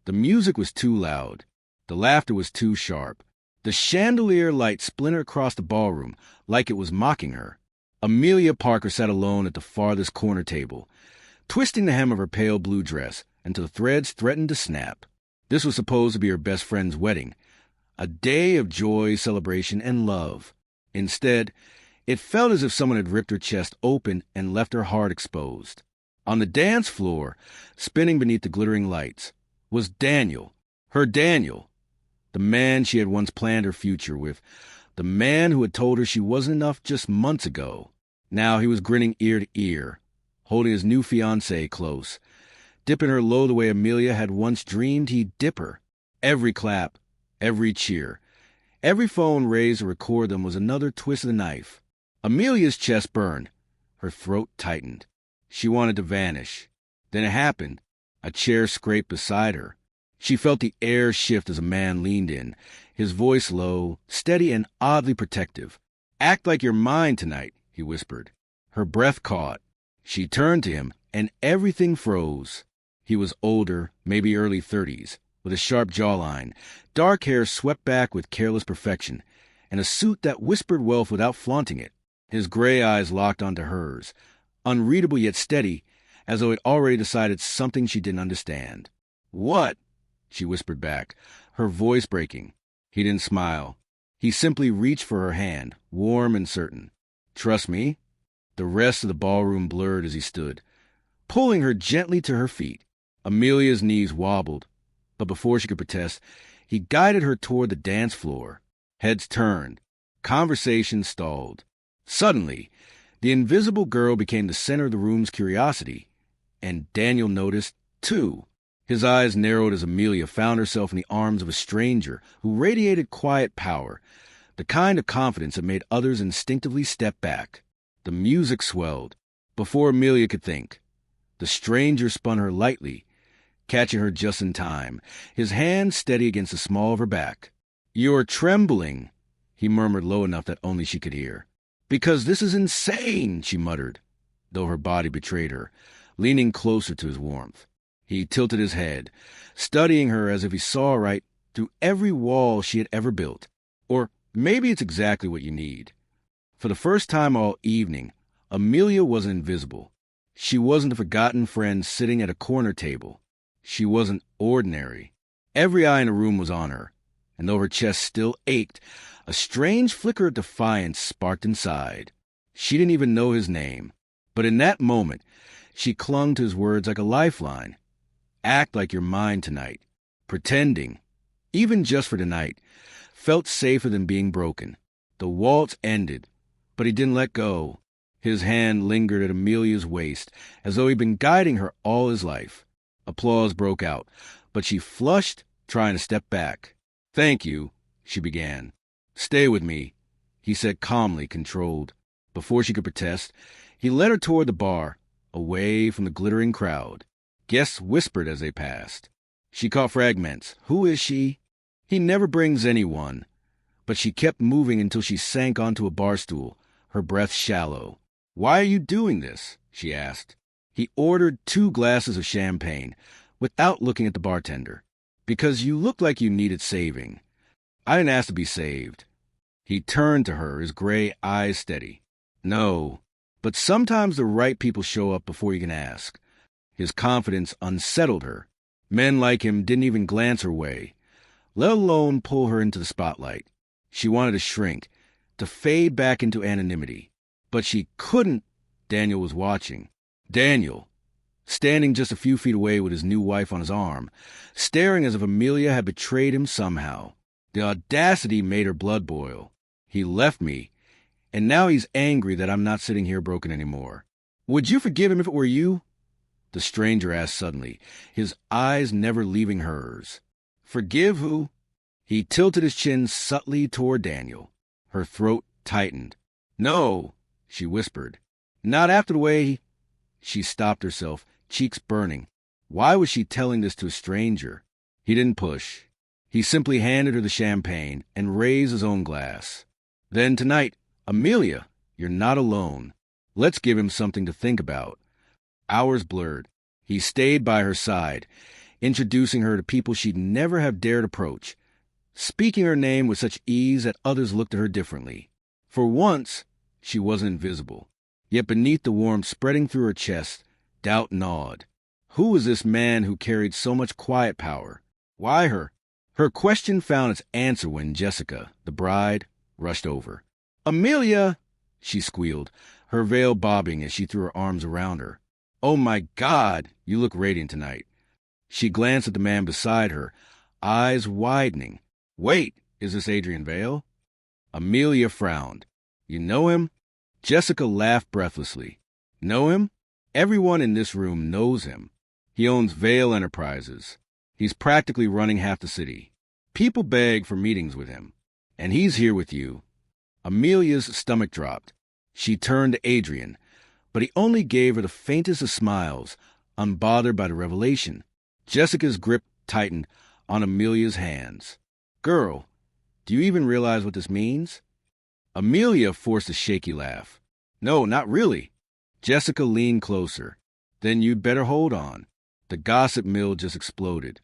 The music was too loud. The laughter was too sharp. The chandelier light splintered across the ballroom like it was mocking her. Amelia Parker sat alone at the farthest corner table, twisting the hem of her pale blue dress until the threads threatened to snap. This was supposed to be her best friend's wedding, a day of joy, celebration, and love. Instead, it felt as if someone had ripped her chest open and left her heart exposed. On the dance floor, spinning beneath the glittering lights, was Daniel, her Daniel, the man she had once planned her future with, the man who had told her she wasn't enough just months ago. Now he was grinning ear to ear, holding his new fiancée close, dipping her low the way Amelia had once dreamed he'd dip her. Every clap, every cheer, every phone raised to record them was another twist of the knife. Amelia's chest burned. Her throat tightened. She wanted to vanish. Then it happened. A chair scraped beside her. She felt the air shift as a man leaned in, his voice low, steady, and oddly protective. "Act like you're mine tonight," he whispered. Her breath caught. She turned to him, and everything froze. He was older, maybe early 30s, with a sharp jawline, dark hair swept back with careless perfection, and a suit that whispered wealth without flaunting it. His gray eyes locked onto hers, unreadable yet steady, as though it already decided something she didn't understand. "What?" she whispered back, her voice breaking. He didn't smile. He simply reached for her hand, warm and certain. "Trust me?" The rest of the ballroom blurred as he stood, pulling her gently to her feet. Amelia's knees wobbled, but before she could protest, he guided her toward the dance floor. Heads turned. Conversation stalled. Suddenly, the invisible girl became the center of the room's curiosity, and Daniel noticed, too. His eyes narrowed as Amelia found herself in the arms of a stranger who radiated quiet power, the kind of confidence that made others instinctively step back. The music swelled. Before Amelia could think, the stranger spun her lightly, catching her just in time, his hand steady against the small of her back. "You're trembling," he murmured low enough that only she could hear. "Because this is insane," she muttered, though her body betrayed her, leaning closer to his warmth. He tilted his head, studying her as if he saw right through every wall she had ever built. Or maybe it's exactly what you need. For the first time all evening, Amelia wasn't invisible. She wasn't a forgotten friend sitting at a corner table. She wasn't ordinary. Every eye in the room was on her, and though her chest still ached, a strange flicker of defiance sparked inside. She didn't even know his name, but in that moment, she clung to his words like a lifeline. Act like you're mine tonight. Pretending, even just for tonight, felt safer than being broken. The waltz ended, but he didn't let go. His hand lingered at Amelia's waist, as though he'd been guiding her all his life. Applause broke out, but she flushed, trying to step back. "Thank you," she began. "Stay with me," he said calmly, controlled. Before she could protest, he led her toward the bar, away from the glittering crowd. Guests whispered as they passed. She caught fragments. Who is she? He never brings anyone. But she kept moving until she sank onto a bar stool, her breath shallow. "Why are you doing this?" she asked. He ordered 2 glasses of champagne, without looking at the bartender. "Because you looked like you needed saving. I didn't ask to be saved." He turned to her, his gray eyes steady. "No, but sometimes the right people show up before you can ask." His confidence unsettled her. Men like him didn't even glance her way, let alone pull her into the spotlight. She wanted to shrink, to fade back into anonymity. But she couldn't. Daniel was watching. Daniel, standing just a few feet away with his new wife on his arm, staring as if Amelia had betrayed him somehow. The audacity made her blood boil. "He left me, and now he's angry that I'm not sitting here broken anymore. Would you forgive him if it were you?" The stranger asked suddenly, his eyes never leaving hers. "Forgive who?" He tilted his chin subtly toward Daniel. Her throat tightened. "No," she whispered. "Not after the way—" She stopped herself, cheeks burning. Why was she telling this to a stranger? He didn't push. He simply handed her the champagne and raised his own glass. "Then tonight, Amelia, you're not alone. Let's give him something to think about." Hours blurred. He stayed by her side, introducing her to people she'd never have dared approach, speaking her name with such ease that others looked at her differently. For once, she wasn't invisible. Yet beneath the warmth spreading through her chest, doubt gnawed. Who was this man who carried so much quiet power? Why her? Her question found its answer when Jessica, the bride, rushed over. "Amelia!" she squealed, her veil bobbing as she threw her arms around her. "Oh my God, you look radiant tonight." She glanced at the man beside her, eyes widening. "Wait, is this Adrien Vale?" Amelia frowned. "You know him?" Jessica laughed breathlessly. "Know him? Everyone in this room knows him. He owns Vale Enterprises. He's practically running half the city. People beg for meetings with him. And he's here with you." Amelia's stomach dropped. She turned to Adrien, but he only gave her the faintest of smiles, unbothered by the revelation. Jessica's grip tightened on Amelia's hands. "Girl, do you even realize what this means?" Amelia forced a shaky laugh. "No, not really." Jessica leaned closer. "Then you'd better hold on." The gossip mill just exploded.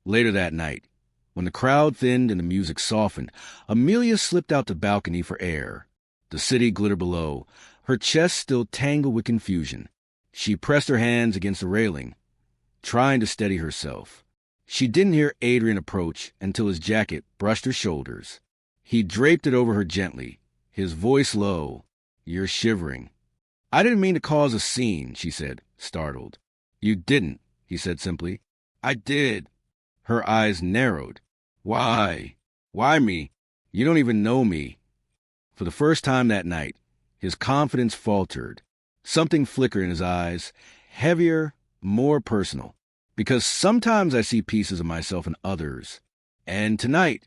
Later that night, when the crowd thinned and the music softened, Amelia slipped out the balcony for air. The city glittered below, her chest still tangled with confusion. She pressed her hands against the railing, trying to steady herself. She didn't hear Adrien approach until his jacket brushed her shoulders. He draped it over her gently, his voice low. "You're shivering." "I didn't mean to cause a scene," she said, startled. "You didn't," he said simply. "I did." Her eyes narrowed. "Why? Why me? You don't even know me." For the first time that night, his confidence faltered. Something flickered in his eyes, heavier, more personal. "Because sometimes I see pieces of myself in others. And tonight,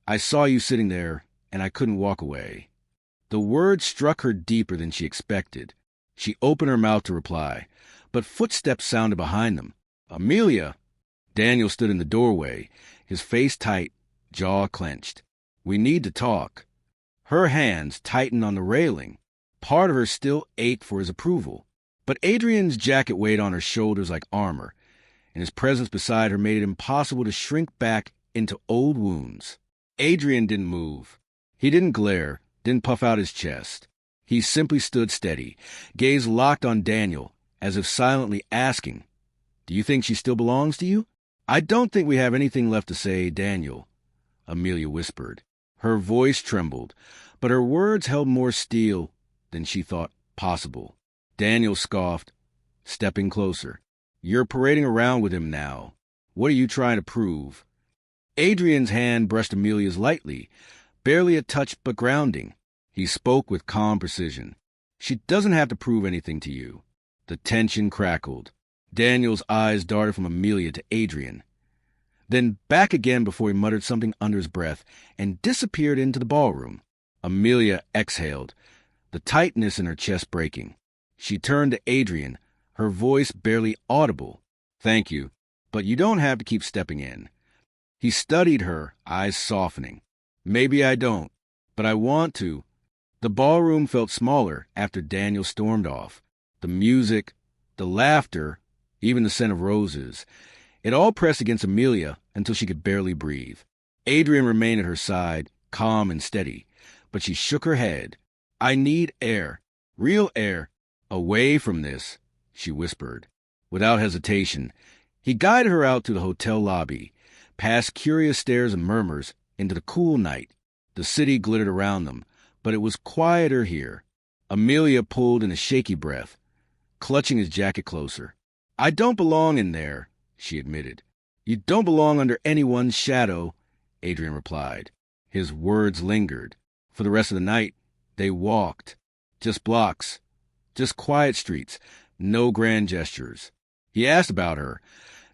I saw you sitting there, and I couldn't walk away." The words struck her deeper than she expected. She opened her mouth to reply, but footsteps sounded behind them. "Amelia!" Daniel stood in the doorway, his face tight, jaw clenched. "We need to talk." Her hands tightened on the railing. Part of her still ached for his approval. But Adrien's jacket weighed on her shoulders like armor, and his presence beside her made it impossible to shrink back into old wounds. Adrien didn't move. He didn't glare, didn't puff out his chest. He simply stood steady, gaze locked on Daniel, as if silently asking, "Do you think she still belongs to you?" "I don't think we have anything left to say, Daniel," Amelia whispered. Her voice trembled, but her words held more steel than she thought possible. Daniel scoffed, stepping closer. "You're parading around with him now. What are you trying to prove?" Adrien's hand brushed Amelia's lightly, barely a touch but grounding. He spoke with calm precision. "She doesn't have to prove anything to you." The tension crackled. Daniel's eyes darted from Amelia to Adrien, then back again before he muttered something under his breath and disappeared into the ballroom. Amelia exhaled, the tightness in her chest breaking. She turned to Adrien, her voice barely audible. "Thank you, but you don't have to keep stepping in." He studied her, eyes softening. "Maybe I don't, but I want to." The ballroom felt smaller after Daniel stormed off. The music, the laughter, even the scent of roses. It all pressed against Amelia until she could barely breathe. Adrien remained at her side, calm and steady, but she shook her head. "I need air, real air, away from this," she whispered. Without hesitation, he guided her out to the hotel lobby, past curious stares and murmurs, into the cool night. The city glittered around them, but it was quieter here. Amelia pulled in a shaky breath, clutching his jacket closer. "I don't belong in there," she admitted. "You don't belong under anyone's shadow," Adrien replied. His words lingered. For the rest of the night, they walked. Just blocks. Just quiet streets. No grand gestures. He asked about her.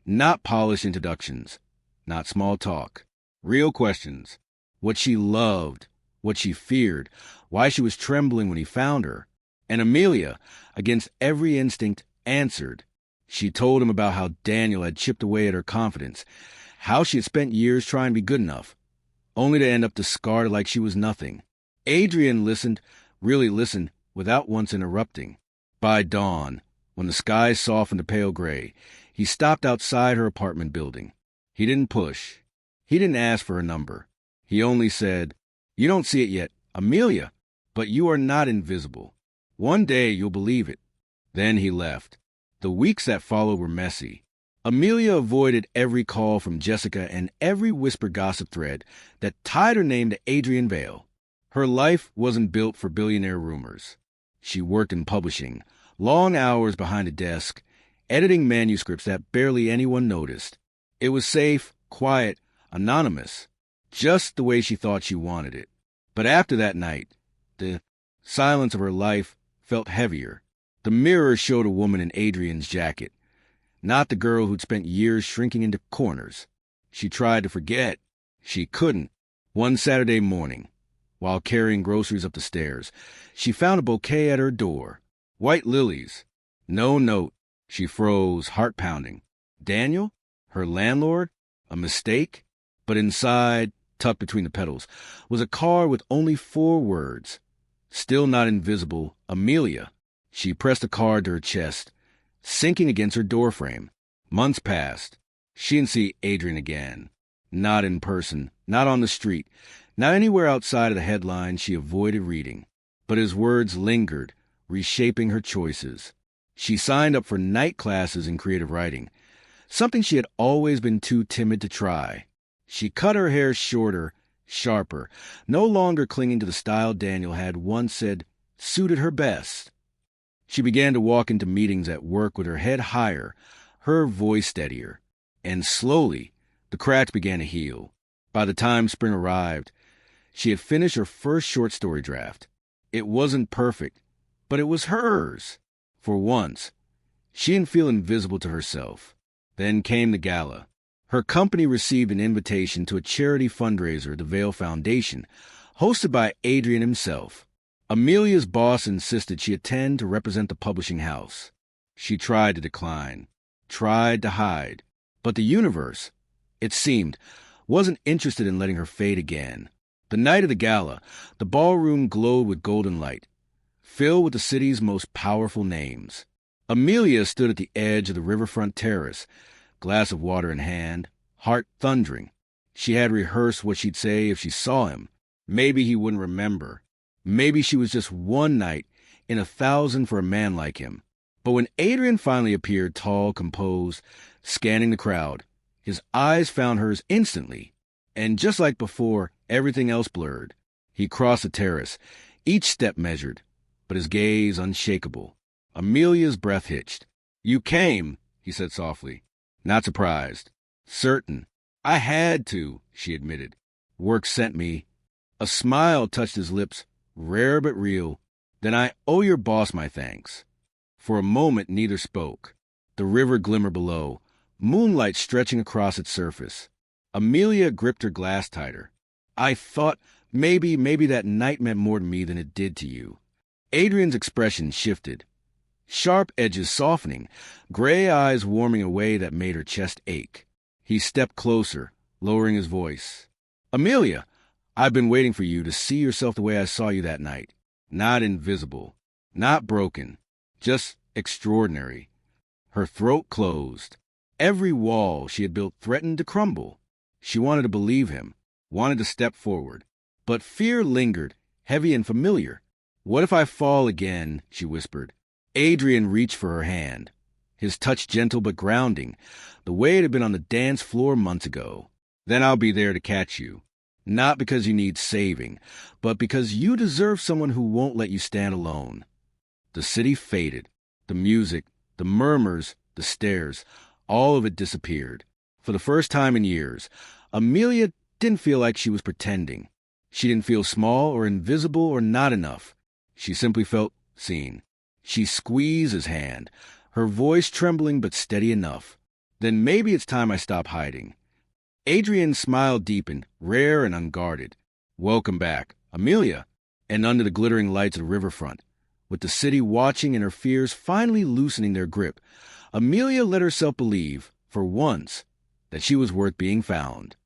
Not polished introductions. Not small talk. Real questions. What she loved. What she feared. Why she was trembling when he found her. And Amelia, against every instinct, answered. She told him about how Daniel had chipped away at her confidence, how she had spent years trying to be good enough, only to end up discarded like she was nothing. Adrien listened, really listened, without once interrupting. By dawn, when the sky softened to pale gray, He stopped outside her apartment building. He didn't push. He didn't ask for her number. He only said, "You don't see it yet, Amelia, but you are not invisible. One day you'll believe it." Then he left. The weeks that followed were messy. Amelia avoided every call from Jessica and every whisper gossip thread that tied her name to Adrien Vale. Her life wasn't built for billionaire rumors. She worked in publishing, long hours behind a desk, editing manuscripts that barely anyone noticed. It was safe, quiet, anonymous, just the way she thought she wanted it. But after that night, the silence of her life felt heavier. The mirror showed a woman in Adrien's jacket, not the girl who'd spent years shrinking into corners. She tried to forget. She couldn't. One Saturday morning, while carrying groceries up the stairs, she found a bouquet at her door. White lilies. No note. She froze, heart pounding. Daniel? Her landlord? A mistake? But inside, tucked between the petals, was a card with only 4 words. Still not invisible, Amelia. She pressed the card to her chest, sinking against her doorframe. Months passed. She didn't see Adrien again. Not in person, not on the street, not anywhere outside of the headlines she avoided reading. But his words lingered, reshaping her choices. She signed up for night classes in creative writing, something she had always been too timid to try. She cut her hair shorter, sharper, no longer clinging to the style Daniel had once said suited her best. She began to walk into meetings at work with her head higher, her voice steadier. And slowly, the cracks began to heal. By the time spring arrived, she had finished her first short story draft. It wasn't perfect, but it was hers. For once, she didn't feel invisible to herself. Then came the gala. Her company received an invitation to a charity fundraiser, the Vale Foundation, hosted by Adrien himself. Amelia's boss insisted she attend to represent the publishing house. She tried to decline, tried to hide, but the universe, it seemed, wasn't interested in letting her fade again. The night of the gala, the ballroom glowed with golden light, filled with the city's most powerful names. Amelia stood at the edge of the riverfront terrace, glass of water in hand, heart thundering. She had rehearsed what she'd say if she saw him. Maybe he wouldn't remember. Maybe she was just one night in 1,000 for a man like him. But when Adrien finally appeared, tall, composed, scanning the crowd, his eyes found hers instantly. And just like before, everything else blurred. He crossed the terrace, each step measured, but his gaze unshakable. Amelia's breath hitched. "You came," he said softly. Not surprised. Certain. "I had to," she admitted. "Work sent me." A smile touched his lips, rare but real. "Then I owe your boss my thanks." For a moment, neither spoke. The river glimmered below, moonlight stretching across its surface. Amelia gripped her glass tighter. "I thought maybe that night meant more to me than it did to you." Adrien's expression shifted, sharp edges softening, gray eyes warming a way that made her chest ache. He stepped closer, lowering his voice. "Amelia, I've been waiting for you to see yourself the way I saw you that night. Not invisible, not broken, just extraordinary." Her throat closed. Every wall she had built threatened to crumble. She wanted to believe him, wanted to step forward. But fear lingered, heavy and familiar. "What if I fall again?" she whispered. Adrien reached for her hand, his touch gentle but grounding, the way it had been on the dance floor months ago. "Then I'll be there to catch you. Not because you need saving, but because you deserve someone who won't let you stand alone." The city faded. The music, the murmurs, the stares, all of it disappeared. For the first time in years, Amelia didn't feel like she was pretending. She didn't feel small or invisible or not enough. She simply felt seen. She squeezed his hand, her voice trembling but steady enough. "Then maybe it's time I stop hiding." Adrien's smile deepened, rare and unguarded. "Welcome back, Amelia." And under the glittering lights of the riverfront, with the city watching and her fears finally loosening their grip, Amelia let herself believe, for once, that she was worth being found.